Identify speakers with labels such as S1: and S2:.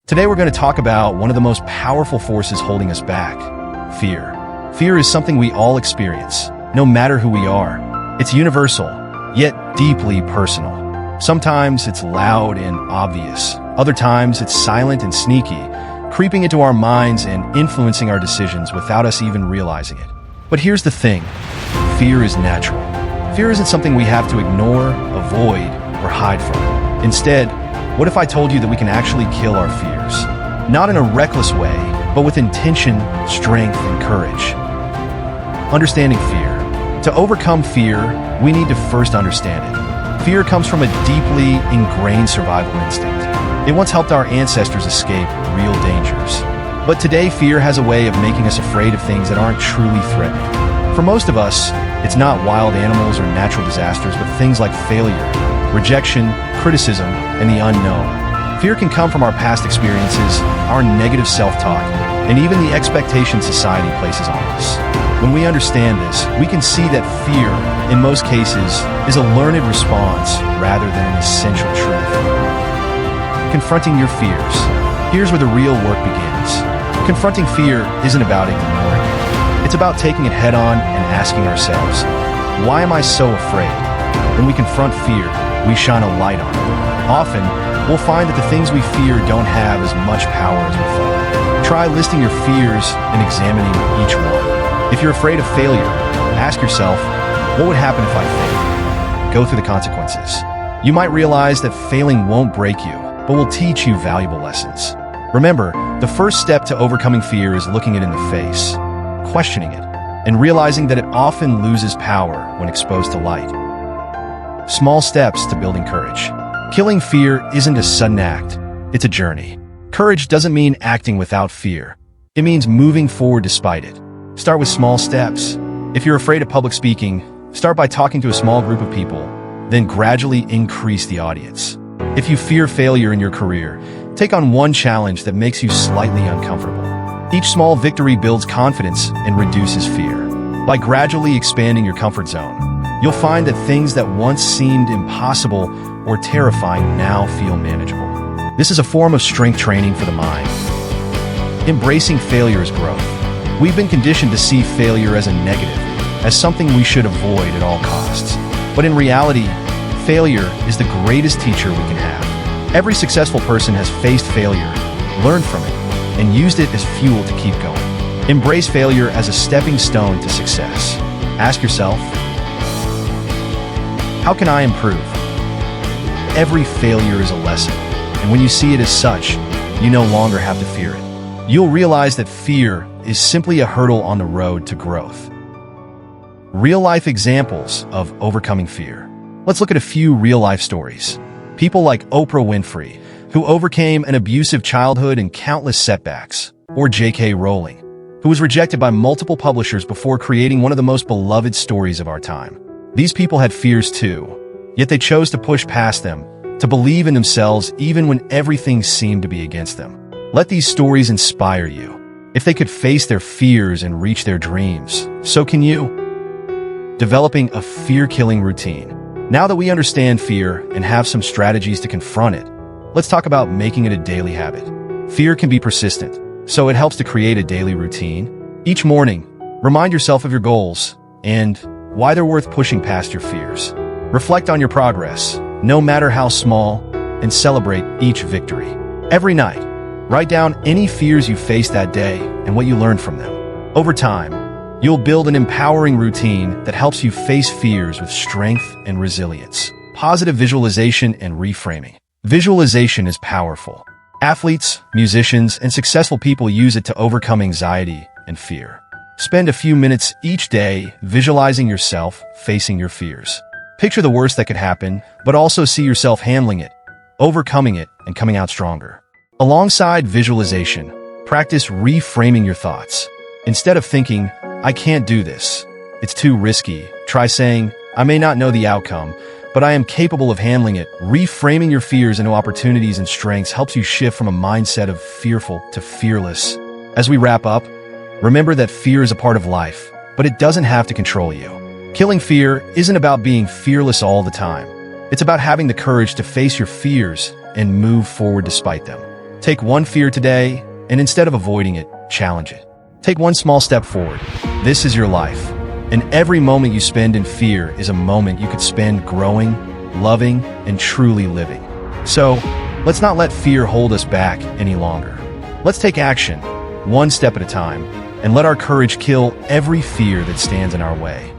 S1: Today we're going to talk about one of the most powerful forces holding us back: fear. Fear is something we all experience, no matter who we are. It's universal, yet deeply personal. Sometimes it's loud and obvious. Other times it's silent and sneaky, creeping into our minds and influencing our decisions without us even realizing it. But here's the thing: fear is natural. Fear isn't something we have to ignore, avoid, or hide from. Instead, what if I told you that we can actually kill our fears? Not in a reckless way, but with intention, strength, and courage. Understanding fear. To overcome fear, we need to first understand it. Fear comes from a deeply ingrained survival instinct. It once helped our ancestors escape real dangers. But today, fear has a way of making us afraid of things that aren't truly threatening. For most of us, it's not wild animals or natural disasters, but things like failure, rejection, criticism, and the unknown. Fear can come from our past experiences, our negative self-talk, and even the expectations society places on us. When we understand this, we can see that fear, in most cases, is a learned response rather than an essential truth. Confronting your fears. Here's where the real work begins. Confronting fear isn't about ignoring it. It's about taking it head-on and asking ourselves, why am I so afraid? When we confront fear, we shine a light on it. Often, we'll find that the things we fear don't have as much power as we thought. Try listing your fears and examining each one. If you're afraid of failure, ask yourself, what would happen if I failed? Go through the consequences. You might realize that failing won't break you, but will teach you valuable lessons. Remember, the first step to overcoming fear is looking it in the face, questioning it, and realizing that it often loses power when exposed to light. Small steps to building courage. Killing fear isn't a sudden act, it's a journey. Courage doesn't mean acting without fear. It means moving forward despite it. Start with small steps. If you're afraid of public speaking, start by talking to a small group of people, then gradually increase the audience. If you fear failure in your career, take on one challenge that makes you slightly uncomfortable. Each small victory builds confidence and reduces fear. By gradually expanding your comfort zone, you'll find that things that once seemed impossible or terrifying now feel manageable. This is a form of strength training for the mind. Embracing failure as growth. We've been conditioned to see failure as a negative, as something we should avoid at all costs. But in reality, failure is the greatest teacher we can have. Every successful person has faced failure, learned from it, and used it as fuel to keep going. Embrace failure as a stepping stone to success. Ask yourself, how can I improve? Every failure is a lesson, and when you see it as such, you no longer have to fear it. You'll realize that fear is simply a hurdle on the road to growth. Real-life examples of overcoming fear. Let's look at a few real-life stories. People like Oprah Winfrey, who overcame an abusive childhood and countless setbacks, or J.K. Rowling, who was rejected by multiple publishers before creating one of the most beloved stories of our time. These people had fears too, yet they chose to push past them, to believe in themselves even when everything seemed to be against them. Let these stories inspire you. If they could face their fears and reach their dreams, so can you. Developing a fear-killing routine. Now that we understand fear and have some strategies to confront it, let's talk about making it a daily habit. Fear can be persistent, so it helps to create a daily routine. Each morning, remind yourself of your goals and why they're worth pushing past your fears. Reflect on your progress, no matter how small, and celebrate each victory. Every night, write down any fears you faced that day and what you learned from them. Over time, you'll build an empowering routine that helps you face fears with strength and resilience. Positive visualization and reframing. Visualization is powerful. Athletes, musicians, and successful people use it to overcome anxiety and fear. Spend a few minutes each day visualizing yourself facing your fears. Picture the worst that could happen, but also see yourself handling it, overcoming it, and coming out stronger. Alongside visualization, practice reframing your thoughts. Instead of thinking, I can't do this, it's too risky, try saying, I may not know the outcome, but I am capable of handling it. Reframing your fears into opportunities and strengths helps you shift from a mindset of fearful to fearless. As we wrap up, remember that fear is a part of life, but it doesn't have to control you. Killing fear isn't about being fearless all the time. It's about having the courage to face your fears and move forward despite them. Take one fear today, and instead of avoiding it, challenge it. Take one small step forward. This is your life. And every moment you spend in fear is a moment you could spend growing, loving, and truly living. So, let's not let fear hold us back any longer. Let's take action, one step at a time, and let our courage kill every fear that stands in our way.